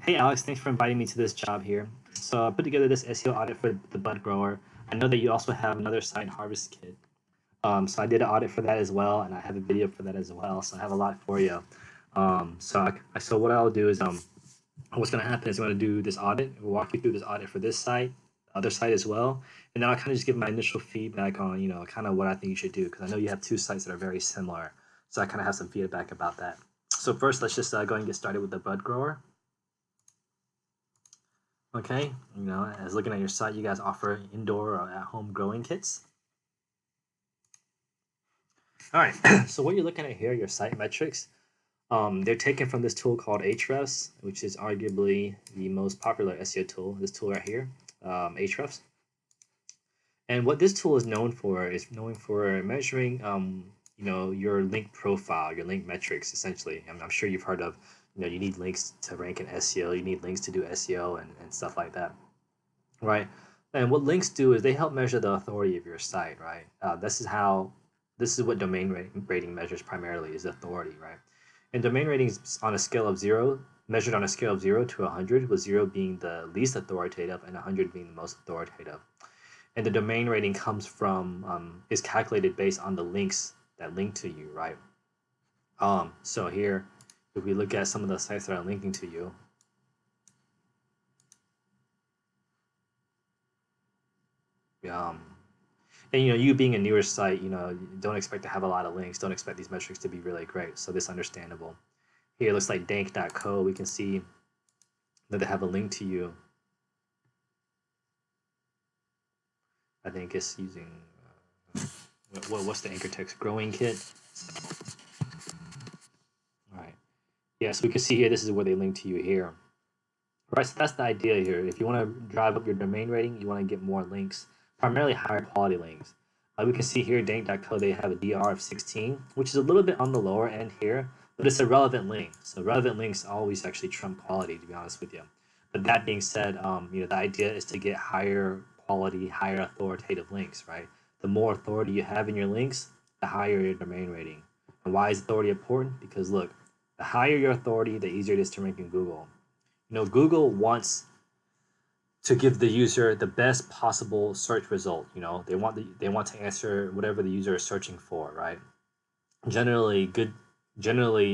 Hey Alex, thanks for inviting me to this job here. So I put together this SEO audit for the bud grower. I know that you also have another site, Harvest Kit. So I did an audit for that as well, and I have a video for that as well. So I have a lot for you. So what I'll do is what's going to happen is I'm going to do this audit. We'll walk you through this audit for this site, the other site as well, and then I'll kind of just give my initial feedback on kind of what I think you should do, because I know you have two sites that are very similar. So I kind of have some feedback about that. So first, let's just go ahead and get started with the bud grower. Okay, as looking at your site, you guys offer indoor or at-home growing kits. All right, so what you're looking at here, your site metrics, they're taken from this tool called Ahrefs, which is arguably the most popular SEO tool, this tool right here, Ahrefs. And what this tool is known for measuring, your link profile, your link metrics, essentially. I'm sure you've heard of, you need links to rank in SEO, you need links to do SEO and stuff like that, right? And what links do is they help measure the authority of your site, right? This is what domain rating measures primarily, is authority, right? And domain ratings on a scale of 0, measured on a scale of 0 to 100, with 0 being the least authoritative and 100 being the most authoritative. And the domain rating comes from, is calculated based on the links that link to you, right? So here, if we look at some of the sites that are linking to you, and you being a newer site, don't expect to have a lot of links, don't expect these metrics to be really great. So this is understandable. Here it looks like dank.co, we can see that they have a link to you. I think it's using, what's the anchor text? Growing kit. All right. Yeah, so we can see here, this is where they link to you here. All right, so that's the idea here. If you want to drive up your domain rating, you want to get more links, primarily higher quality links. We can see here, dank.co, they have a DR of 16, which is a little bit on the lower end here, but it's a relevant link. So relevant links always actually trump quality, to be honest with you. But that being said, the idea is to get higher quality, higher authoritative links, right? The more authority you have in your links, the higher your domain rating. And why is authority important? Because look, the higher your authority, the easier it is to rank in Google. Google wants to give the user the best possible search result. They want to answer whatever the user is searching for, right? Generally,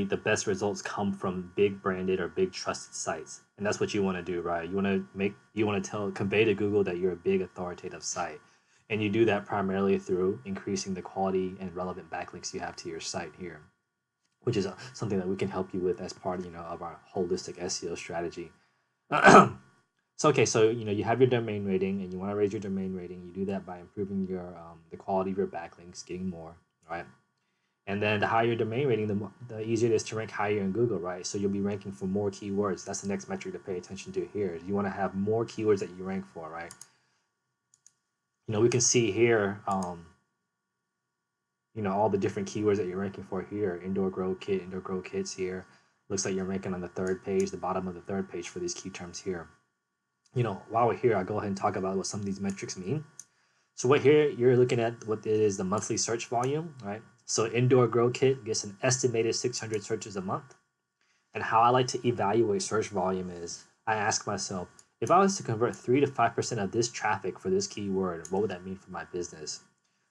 the best results come from big branded or big trusted sites, and that's what you want to do, right? You want to convey to Google that you're a big authoritative site, and you do that primarily through increasing the quality and relevant backlinks you have to your site here, which is something that we can help you with as part of our holistic SEO strategy. So you have your domain rating and you want to raise your domain rating. You do that by improving your the quality of your backlinks, getting more, right? And then the higher your domain rating, the easier it is to rank higher in Google, right? So you'll be ranking for more keywords. That's the next metric to pay attention to here. You want to have more keywords that you rank for, right? We can see here, all the different keywords that you're ranking for here. Indoor grow kits here. Looks like you're ranking on the third page, the bottom of the third page for these key terms here. While we're here, I'll go ahead and talk about what some of these metrics mean. So here you're looking at what is the monthly search volume, right? So indoor grow kit gets an estimated 600 searches a month. And how I like to evaluate search volume is I ask myself, if I was to convert 3 to 5% of this traffic for this keyword, what would that mean for my business?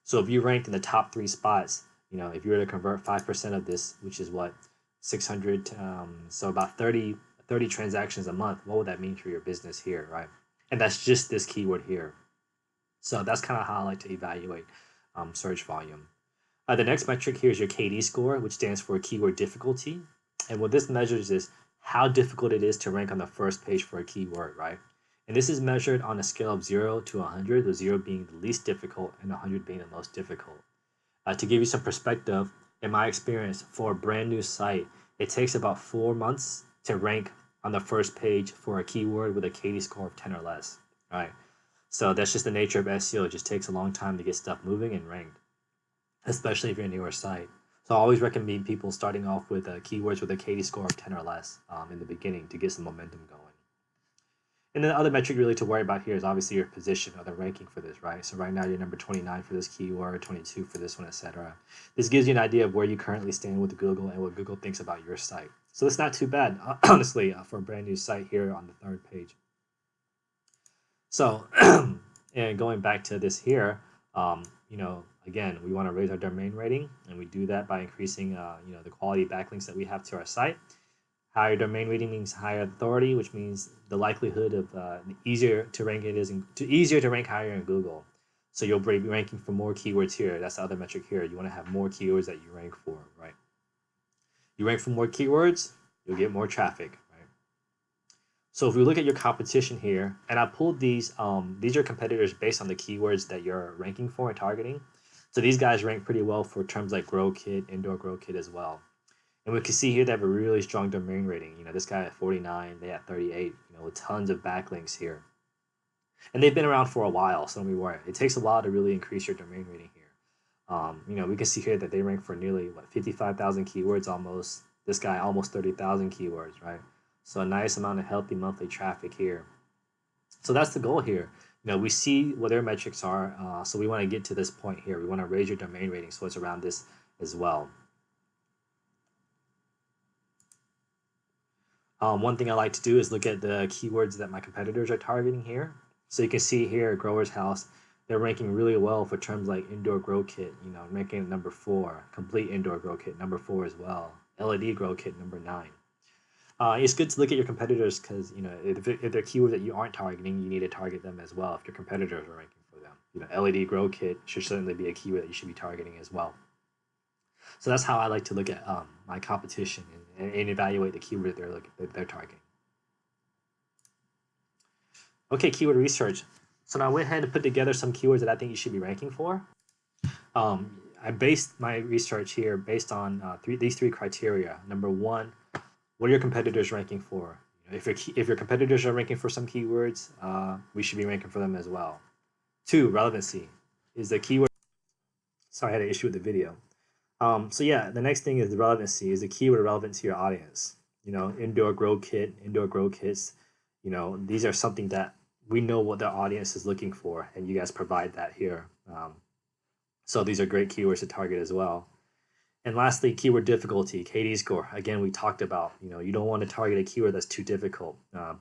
So if you ranked in the top 3 spots, if you were to convert 5% of this, which is what, 600, so about 30 transactions a month, what would that mean for your business here, right? And that's just this keyword here. So that's kind of how I like to evaluate search volume. The next metric here is your KD score, which stands for keyword difficulty. And what this measures is how difficult it is to rank on the first page for a keyword, right? And this is measured on a scale of 0 to 100, with 0 being the least difficult and 100 being the most difficult. To give you some perspective, in my experience, for a brand new site, it takes about 4 months to rank on the first page for a keyword with a KD score of 10 or less, right? So that's just the nature of SEO. It just takes a long time to get stuff moving and ranked, especially if you're a newer site. So I always recommend people starting off with keywords with a KD score of 10 or less in the beginning to get some momentum going. And then the other metric really to worry about here is obviously your position or the ranking for this, right? So right now you're number 29 for this keyword, 22 for this one, etc. This gives you an idea of where you currently stand with Google and what Google thinks about your site. So it's not too bad, honestly, for a brand new site here on the third page. So, and going back to this here, again, we want to raise our domain rating, and we do that by increasing, the quality backlinks that we have to our site. Higher domain rating means higher authority, which means the likelihood of easier to rank higher in Google. So you'll be ranking for more keywords here. That's the other metric here. You want to have more keywords that you rank for, right? You rank for more keywords, you'll get more traffic, right? So if we look at your competition here, and I pulled these are competitors based on the keywords that you're ranking for and targeting. So these guys rank pretty well for terms like Grow Kit, Indoor Grow Kit as well. And we can see here they have a really strong domain rating. This guy at 49, they at 38, with tons of backlinks here. And they've been around for a while, so don't be worried. It takes a while to really increase your domain rating here. We can see here that they rank for nearly 55,000 keywords almost. This guy almost 30,000 keywords, right? So a nice amount of healthy monthly traffic here. So that's the goal here. We see what their metrics are, so we want to get to this point here. We want to raise your domain rating so it's around this as well. One thing I like to do is look at the keywords that my competitors are targeting here. So you can see here, Grower's House, they're ranking really well for terms like Indoor Grow Kit, ranking at number 4, Complete Indoor Grow Kit, number 4 as well, LED Grow Kit, number 9. It's good to look at your competitors because, if they're keywords that you aren't targeting, you need to target them as well if your competitors are ranking for them. LED Grow Kit should certainly be a keyword that you should be targeting as well. So that's how I like to look at my competition and evaluate the keyword that they're targeting. Okay, keyword research. So now I went ahead and put together some keywords that I think you should be ranking for. I based my research here based on these three criteria. Number one, what are your competitors ranking for? If your competitors are ranking for some keywords, we should be ranking for them as well. 2, relevancy. Is the keyword... Sorry, I had an issue with the video. So yeah, the next thing is the relevancy. Is the keyword relevant to your audience? Indoor grow kit, indoor grow kits. These are something that we know what the audience is looking for, and you guys provide that here. So these are great keywords to target as well. And lastly, keyword difficulty, KD score. Again, we talked about, you don't want to target a keyword that's too difficult.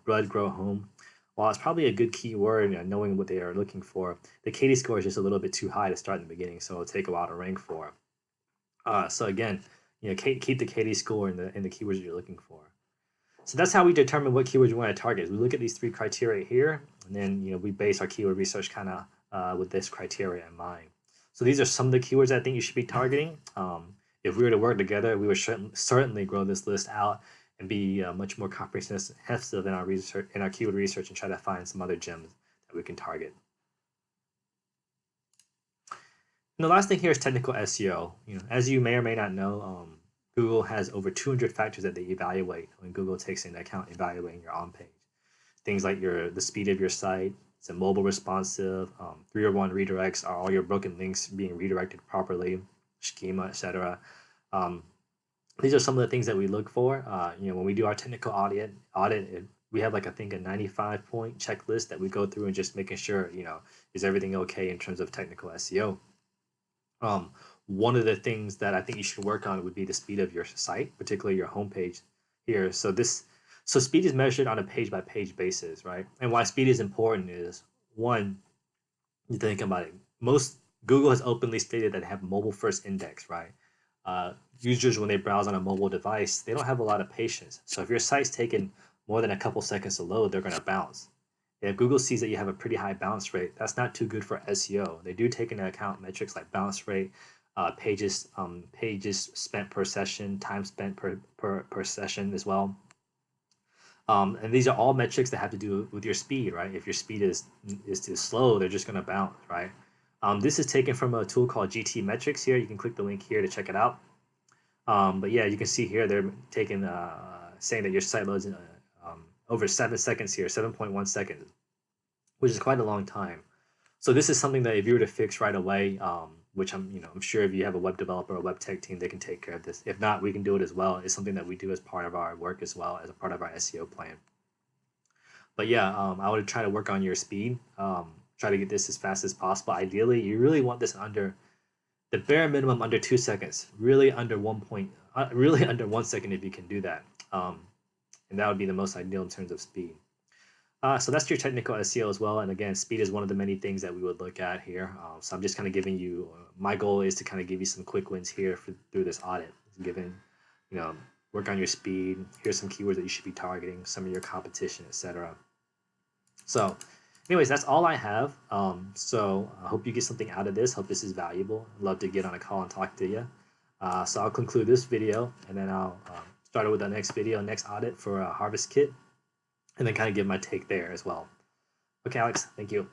Bud, grow, home. While it's probably a good keyword, knowing what they are looking for, the KD score is just a little bit too high to start in the beginning, so it'll take a while to rank for. So again, keep the KD score in the keywords you're looking for. So that's how we determine what keywords we want to target. We look at these 3 criteria here, and then we base our keyword research kind of with this criteria in mind. So these are some of the keywords I think you should be targeting. If we were to work together, we would certainly grow this list out and be much more comprehensive in our research, in our keyword research, and try to find some other gems that we can target. And the last thing here is technical SEO. As you may or may not know, Google has over 200 factors that they evaluate when Google takes into account evaluating your on-page. Things like the speed of your site, is it mobile responsive, 3 or 1 redirects, are all your broken links being redirected properly, schema, etc. These are some of the things that we look for. When we do our technical audit, we have I think a 95-point checklist that we go through and just making sure, is everything okay in terms of technical SEO. One of the things that I think you should work on would be the speed of your site, particularly your homepage here. So speed is measured on a page-by-page basis, right? And why speed is important is, one, you think about it. Google has openly stated that they have mobile-first index, right? Users, when they browse on a mobile device, they don't have a lot of patience. So if your site's taking more than a couple seconds to load, they're going to bounce. If Google sees that you have a pretty high bounce rate, that's not too good for SEO. They do take into account metrics like bounce rate, pages spent per session, time spent per session as well. And these are all metrics that have to do with your speed, right? If your speed is too slow, they're just going to bounce, right? This is taken from a tool called GT Metrics here. You can click the link here to check it out. But yeah, you can see here they're taking saying that your site loads in over 7 seconds here, 7.1 seconds, which is quite a long time. So this is something that if you were to fix right away, which I'm sure if you have a web developer or web tech team, they can take care of this. If not, we can do it as well. It's something that we do as part of our work as well, as a part of our SEO plan. But yeah, I would try to work on your speed. Try to get this as fast as possible. Ideally, you really want this under the bare minimum under 2 seconds. Really under 1 second if you can do that. And that would be the most ideal in terms of speed. So that's your technical SEO as well. And again, speed is one of the many things that we would look at here. So I'm just kind of giving you, my goal is to kind of give you some quick wins here through this audit, given, work on your speed. Here's some keywords that you should be targeting, some of your competition, etc. So anyways, that's all I have. So I hope you get something out of this. Hope this is valuable. I'd love to get on a call and talk to you. So I'll conclude this video, and then I'll start with the next video, next audit for a harvest kit, and then kind of give my take there as well. Okay, Alex, thank you.